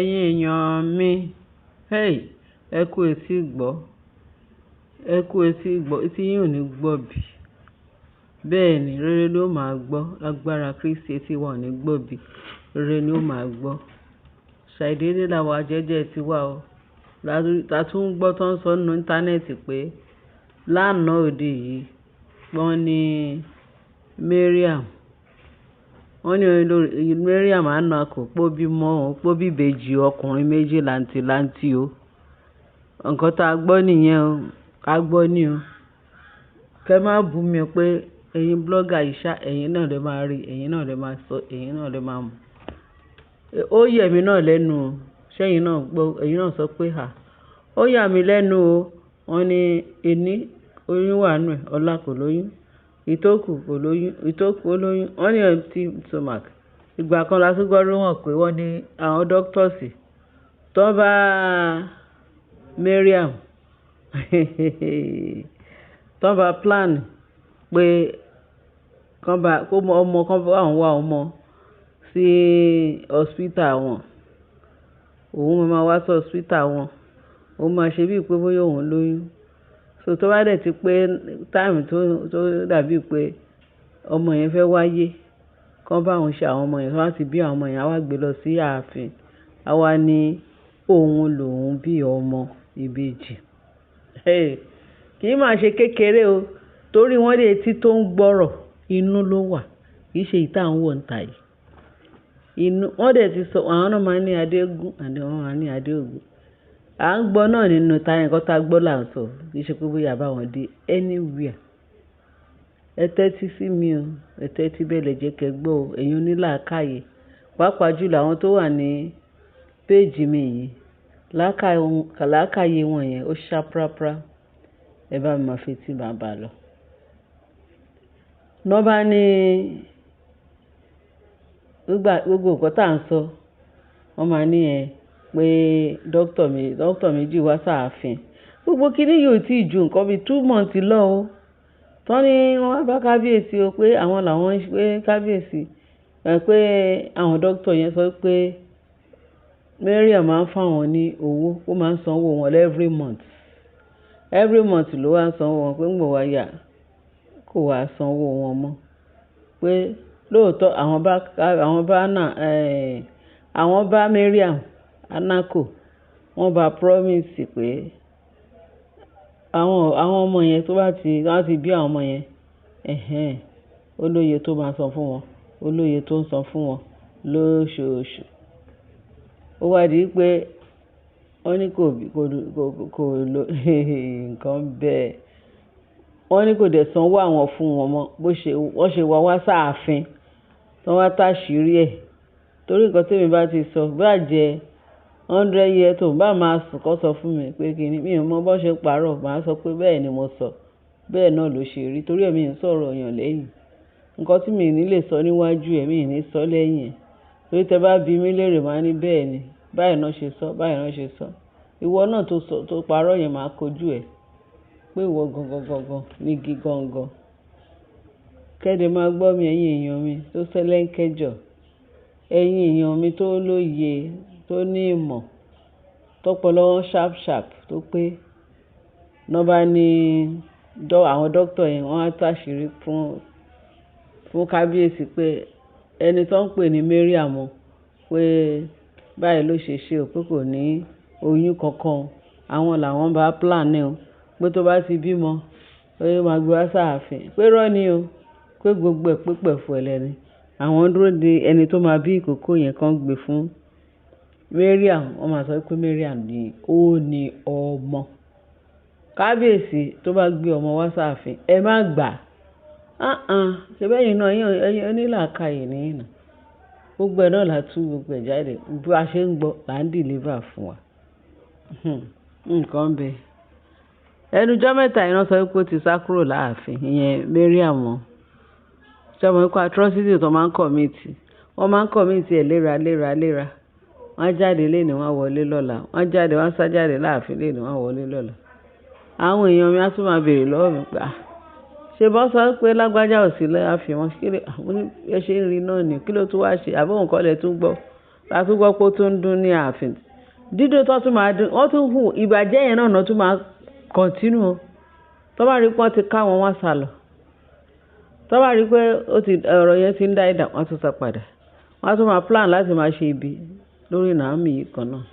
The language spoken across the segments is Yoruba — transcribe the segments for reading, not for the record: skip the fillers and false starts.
ẹ̀yin èèyàn mi, hey, ẹ kú etí gbọ́, etí yín ò ní gbọ̀bì. Bẹ́ẹ̀ ni, rere ló máa gbọ́, lágbára Kristi etí wa ò ní gbọ̀bì, rere ni ó máa gbọ́. Ṣàìdédé làwọn ajẹ́jẹ́ ti wà o. Ta tún ń gbọ́ tó ń sọ nínú íńtánẹ́ẹ̀tì pé lánàá òde yìí wọ́n ní Mariam Anako pó bíbejì ọkùnrin méjì làǹtìlanti o. Nǹkan tá a gbọ́ nìyẹn o, ká gbọ́ ní o. Kẹ́ má bú mi pé ẹ̀yin blọ́gà yìí ṣá, ẹ̀yin náà lè máa rí, ẹ̀yin náà lè máa sọ, ẹ̀yin náà lè máa mọ̀. Ó yẹ̀ mí náà lẹ́nu o, ṣẹ́yìn náà gbọ́, ẹ̀yin náà sọ pé ó yà mí lẹ́nu o. Wọ́n ní ení oyún wà nù ẹ̀, ọ̀la kò lóyún, ìtókù kò lóyún, ìtókù ó lóyún. Wọ́n ní empty stomach. Ìgbà kan la tún gbọ́ wọ́n pé wọ́n ní àwọn dókítọ̀sì tó bá Mariam tó bá plan pé kán bá àwọn wá ọmọ sí hospital wọn, òun máa wá sí hospital wọn, òun máa ṣe bíi pé bóyá òun lóyún. So tó bá dẹ̀ ti pé táìmù tó dàbí pé ọmọ yẹn fẹ́ wáyé, kán bá òun ṣe àwọn ọmọ yẹn, wọ́n ti bí àwọn ọmọ yẹn, á wá gbé lọ sí ààfin, á wá ní òun lòun bí ọmọ ìbejì. Kì í máa ṣe kékeré o, torí wọ́n lè etí tó ń gbọ́rọ̀ inú ló wà, kì í ṣe ìta ń wọ̀ ń ta yìí. Inú wọ́n dẹ̀ ti sọ, àwọn náà máa ní adégún àti wọ́n máa ní adéògún. À ń gbọ́ náà nínú táyà, nǹkan tá a gbọ́ là ń sọ, kì í ṣe pé bóyá bá wọn dé anywhere. Ẹ tẹ́tí sí mi o, ẹ tẹ́tí bẹ́ẹ̀ lẹ jẹ́ kẹ́ gbọ́ o, ẹ̀yin onílàákàyè, pàápàá jùlọ àwọn tó wà ní péèjì mi yìí, làákàyè wọn yẹn ó ṣá prápra, ẹ bá mi máa fetí máa bà lọ. Nọ́bá ní gbogbo nǹkan tá à ń sọ, wọ́n máa ní pé dókítà méjì wá sáàfin. Gbogbo kíní yóò tí ì ju nǹkan bíi 2 months lọ o. Tọ́ ní wọ́n wá bá kábíyèsí o pé àwọn làwọn pé kábíyèsí pé àwọn dókítà yẹn sọ pé Mariam máa ń fáwọn ní owó, ó máa ń sanwó wọn every month ló wá ń sanwó wọn, pé ń gbọ̀ wá yà kò wá sanwó wọn mọ́. Pé lóòótọ́ àwọn bá Mariam Anako, wọ́n bá promise pé àwọn ọmọ yẹn tó bá ti bí àwọn ọmọ yẹn, olóye tó máa san fún wọn, olóye tó ń san fún wọn lóṣooṣù. Ó wá di pé wọ́n ní kò lo nǹkan bẹ́ẹ̀, wọ́n ní kò dẹ̀ sanwó àwọn fún wọn mọ́, wọ́n ṣe wá sáàfin tó wá táṣìírí ẹ̀. Torí nǹkan tèmi bá ti sọ bá jẹ́ 100 years tó bá máa sùn kọ́ sọ fún mi pé kí ni, mi ò mọ bó ṣe parọ́, màá sọ pé bẹ́ẹ̀ ni mo sọ, bẹ́ẹ̀ náà ló ṣe rí, torí èmi ń sọ̀rọ̀ èèyàn lẹ́yìn. Nǹkan tí mi ní lè sọ níwájú ẹ̀, mi ní sọ lẹ́yìn ẹ̀. Torí tẹ bá bi mí léèrè, máa ní bẹ́ẹ̀ ni, báyìí náà ṣe sọ, báyìí náà ṣe sọ. Ìwọ náà tó parọ́ yẹn máa kojú ẹ̀ pé ìwọ gangan ní igi gangan. Kẹ́dẹ̀ máa gbọ́ mi, ẹ̀yin èèyàn mi tó sẹ́lẹ̀ńkẹ́jọ, ẹ̀yin èèyàn mi tó lóye, tó ní ìmọ̀, tọ́pọlọ wọn sharp tó pé. Nọ́bá ní àwọn dókítà yẹn wọ́n á táṣìírí fún kábíyèsí pé ẹni tó ń pè ní Mariam pé báyìí ló ṣe ṣe o, pé kò ní oyún kankan, àwọn làwọn bá plan o, pé tó bá ti bímọ pé ó máa gbé wá sáàfin, pé rọ́ ni o, pé gbogbo ẹ̀ pípẹ̀ fún ẹlẹ́ni. Àwọn dúró de ẹni tó máa bí ìkókó yẹn kan gbé fún Mariam. Wọ́n máa sọ pé Mariam ni ó ní ọmọ. Kábíyèsí tó bá gbé ọmọ wá sáàfin, ẹ má gbà. Ṣé bẹ́yìn náà ẹ̀yin onílàákàyè nìyí nà. Gbogbo ẹ̀ náà là tú gbogbo ẹ̀ jáde, bí a ṣe ń gbọ́ là ń deliver fún wa. Nǹkan bẹ́ẹ̀. Ẹnujọ́ mẹ́ta iná sọ pé ó ti sá kúrò láàfin, ìyẹn Mariam wọn. Ṣé mo ní kó atrocity tó máa ń commit? Wọ́n máa ń commit ẹ̀ léra. Wọ́n jáde léni, wọ́n wọlé lọ́la. Wọ́n sá jáde láàfin léni, wọ́n wọlé lọ́la. Àwọn èèyàn mi á tún máa béèrè lọ́wọ́ mi pé ṣe bọ́ sọ pé lágbájá ò sí láàfin wọn, ẹ ṣe ń rí náà ni, kí ló tún wá ṣe? Àbí òun kọ́ lẹ tún gbọ́ a tún gbọ́ pé ó tún ń dún ní ààfin dídùn tó tún máa dún wọ́n tún hù ìbàjẹ́ yẹn náà tún máa kọ̀ntínú o tó bá rí pé wọ́n ti ká wọn wá sálọ tó bá rí pé ọ̀rọ̀ yẹn ti ń dá ìdá wọ́n tún sá padà wọ́n tún máa plan láti máa ṣe ibi lórí Naomi yìí kan náà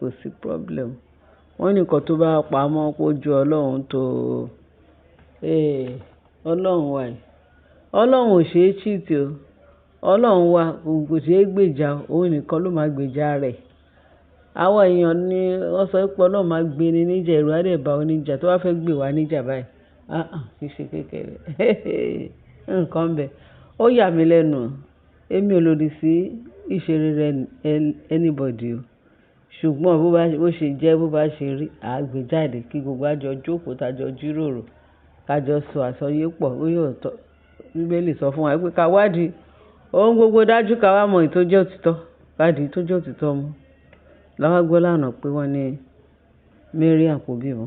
kò sí problem wọ́n ní nǹkan tó bá pamọ́ kó ju Ọlọ́run tó Ọlọ́run wà yìí Ọlọ́run ò ṣeé cheat o Ọlọ́run wa kò ṣeé gbèjà òun nìkan ló máa gbèjà rẹ̀ àwọn èèyàn ni wọ́n sọ pé Ọlọ́run máa gbé ni níjà ẹ̀rù á dẹ̀ bá oníjà tó bá fẹ́ gbé wa níjà báyìí kì í ṣe kékeré nǹkan bẹ̀ ó yà mí lẹ́nu èmi ò lòdì sí ìṣeré anybody o ṣùgbọ́n bó ṣe jẹ́ bó bá ṣe rí àgbéjáde kí gbogbo àjọ jókòó tájọ jíròrò kájọ sọ àsọyé pọ̀ ó yóò tọ́ Bíbélì sọ fún wa pé ká wádìí ohun gbogbo dájú ká wá mọ ìtójẹ́ òtítọ́ wádìí ìtójẹ́ òtítọ́ mu láwọn gbọ́ lánàá pé wọ́n ní Mariam kò bímọ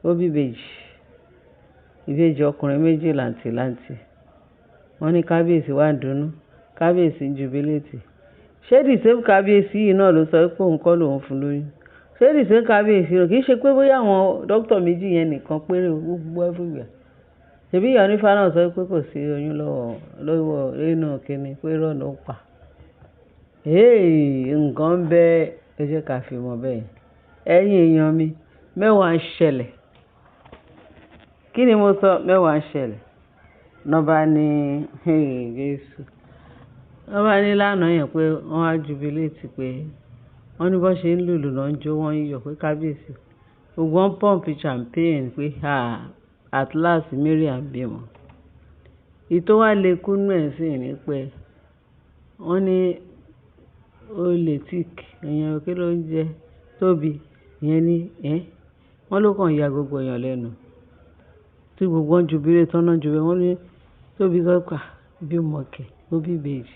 ó bí ìbejì ọkùnrin méjì làǹtìlanti wọ́n ní kábíyèsí wá ń dunnú kábíyèsí ń jubiléètì ṣé dìsẹ́m kábíyèsí yìí náà ló sọ pé òun kọ́ lòun fún lóyún ṣé dìsẹ́m kábíyèsí rẹ̀ kì í ṣe pé bóyá àwọn dókítà méjì yẹn nìkan péré gbogbo everywhere ṣèbí ìyá onífá náà sọ pé kò sí oyún lọ́wọ́ nínú kínní pé irọ́ ló pa nǹkan bẹ́ẹ̀ ẹ jẹ́ ká fi mọ̀ bẹ́ẹ̀ ẹ̀yin èèyàn mi mẹ́wàá ń ṣẹlẹ̀ kí ni mo sọ mẹ́wàá ń ṣẹlẹ̀ nọba ní Jésù nọba ní lánàá yẹn pé wọ́n á jubiléètì pé wọ́n ní bó ṣe ń lùlù lọ́ ń jó wọ́n ń yọ̀ pé kábíyèsí gbogbo wọn pọ́ǹpì champagne pé at last Mariam bímọ ìtò wá lè kúnú ẹ̀ sí ní pé wọ́n ní oletic èèyàn kí ló ń jẹ́ Tóbi ìyẹn ní wọ́n ló kàn ya gbogbo èèyàn lẹ́nu tí gbogbo wọn jubilé tán náà jubilé wọ́n ní Tóbi sọ́kà bímọ kẹ̀ ó bí ìbejì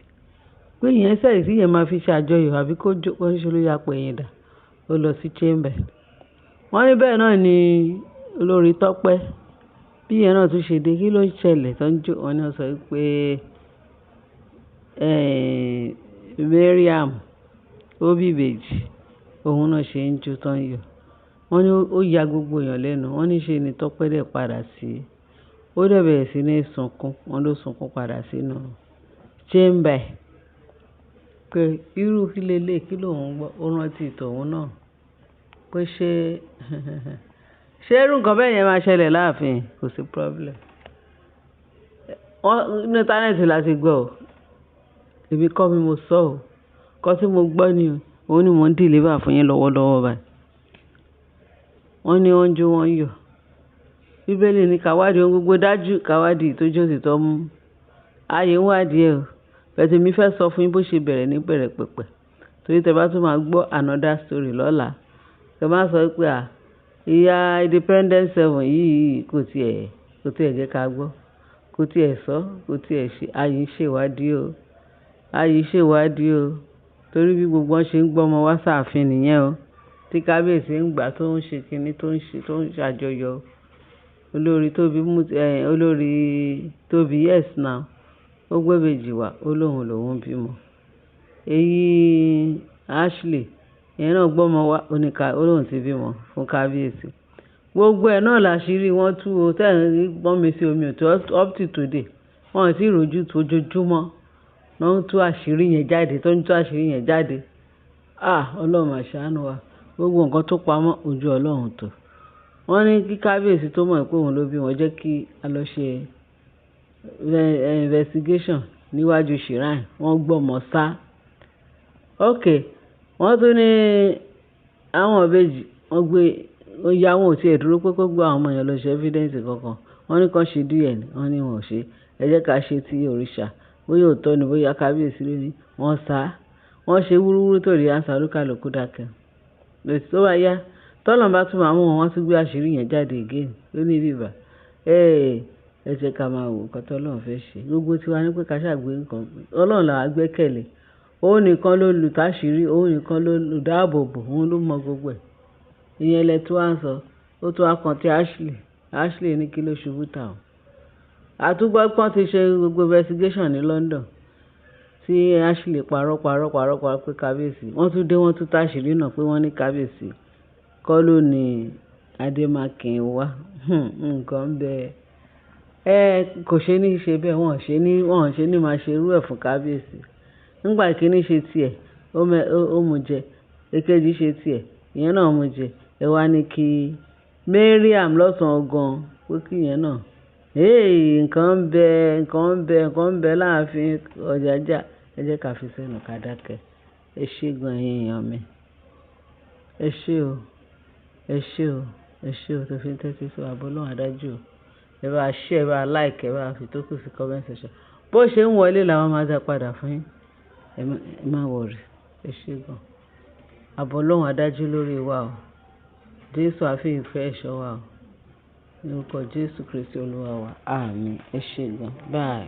pé ìyẹn sẹ́yìn sí yẹn máa fi ṣe àjọyọ̀ àbí kó ṣe ló ya pé yẹn dà ó lọ sí chamber wọ́n ní bẹ́ẹ̀ náà ni olórí Tọ́pẹ́ bí yẹn náà tún ṣe dé kí ló ń ṣẹlẹ̀ tó ń jó wọn ni wọ́n sọ pé Mariam ó bí ìbejì òun náà ṣe ń jó tó ń yọ̀ wọ́n ní ó ya gbogbo èèyàn lẹ́nu wọ́n ní ṣe ni Tọ́pẹ́ dẹ̀ padà sí ó dẹ̀ bẹ̀rẹ̀ sí ní sunkún wọ́n ló sunkún padà sínú chamber pé irú kí lélẹ̀ kí lòun gbọ́ ó rántí tòun náà pé ṣé irú nǹkan bẹ́ẹ̀ yẹn máa ṣẹlẹ̀ láàfin kò sí problem ní íńtánẹ́ẹ̀tì láti gbọ́ ò èmi kọ́ mi mo sọ ò kọ́ tí mo gbọ́ ni òun ni mò ń dìlíbà fún yín lọ́wọ́lọ́wọ́ báyìí wọ́n ní wọ́n jó wọ́n yọ̀ Bíbélì ní káwádìí ohun gbogbo dájú káwádìí tó jó òtítọ́ mú ààyè ń wádìí ẹ̀ o bẹ̀tẹ̀ mi fẹ́ sọ fún yín bó ṣe bẹ̀rẹ̀ ní bẹ̀rẹ̀ pẹ̀pẹ̀ torí tẹ bá tún máa gbọ́ another story lọ́la tẹ bá sọ pé ìyá Independence 7 yìí kò tiẹ̀ jẹ́ ká gbọ́ kò tiẹ̀ sọ kò tiẹ̀ ṣe ààyè ṣèwádìí o torí bí gbogbo wọn ṣe ń gbọ́ ọmọ wá sáàfin nìyẹn o tí kábíyèsí ń gbà tó ń ṣe kinní tó ń ṣàjọyọ̀ olórí Tóbi yes now ó gbébèjì wá ó lòun bímọ èyí Ashley ìyẹn náà gbọ́mọ wá ó lóun ti bímọ fún kábíyèsí gbogbo ẹ̀ náà làṣírí wọn tú o tẹ́lẹ̀ gbọ́n mi sí omi ò tó up to today wọn ò tí ì rojú tó ojoojúmọ́ náà ń tú àṣírí yẹn jáde Ọlọ́run mà ṣàánú wa gbogbo nǹkan tó pamọ́ ojú Ọlọ́run tó wọ́n ní kí kábíyèsí tó mọ̀ pé òun ló bí wọn jẹ́ kí a lọ ṣe investigation níwájú shrine wọ́n gbọ́mọ sá wọ́n tún ní àwọn ìbejì wọ́n ya wọn ò tiẹ̀ dúró pé kó gbọ́ àwọn ọmọ yẹn lọ ṣe evidence kankan wọ́n ní kàn ṣe DNA wọ́n ní wọn ò ṣe ẹ jẹ́ ká ṣe ti òrìṣà bóyá òótọ́ ni bóyá kábíyèsí lónìí wọ́n sá wọ́n ṣe wúrúwúrú tó rí àṣà olúkàlùkù dákẹ́ lòtí tó bá yá tọ́lọ̀ bá tún máa mú wọn tún gbé àṣírí yẹn jáde again lónìí bíbá ẹ jẹ́ ká máa wò nǹkan tọ́lọ́run fẹ́ ṣe gbogbo tiwa ní pé ká ṣàgbé nǹkan Ọlọ́run làwa gbẹ́kẹ̀lé òun nìkan ló lù táṣírí òun nìkan ló lù dáàbòbò òun ló mọ gbogbo ẹ̀ ìyẹn lẹ tó wá ń sọ ó tó wá kan ti Ashley ní kí ló ṣubú tà ó àtúgbọ́ pọ́n ti ṣe gbogbo investigation ní London tí Ashley parọ́ pé kábíyèsí wọ́n tún dé wọ́n tún táṣìírí náà pé wọ́n ní kábíyèsí kọ́ ló ní Adémákin wá nǹkan ń bẹ kò ṣe ní ṣe bẹ́ẹ̀ wọ́n ṣe ní máa ṣe irú ẹ̀ fún kábíyèsí nígbà kíní ṣe tiẹ̀ ó mú jẹ èkejì ṣe tiẹ̀ ìyẹn náà mú jẹ ẹ wá ní kí Mariam lọ́sàn-án gan pé kí ìyẹn náà nǹkan ń bẹ láàfin Ọ̀jájá ẹ jẹ́ ká fi sẹ́nu ká dákẹ́ ẹ ṣé gan ẹ̀yin èèyàn mi ẹ ṣé o tó fi ń tẹ́tí sí àbọ̀ lọ́wọ́ adájú o ẹ bá share ẹ bá like ẹ bá fi tó kù sí comment section bó ṣe ń wọlé làwọn máa dá padà fún yín ẹ má wọ̀rì ẹ ṣé gan àbọ̀ lọ́wọ́ adájú lórí wa o Jésù àfi ìfẹ́ ẹ̀ṣọ́ wa o ní orúkọ Jésù Kristi Olúwa wa àmín ẹ ṣé gan bye.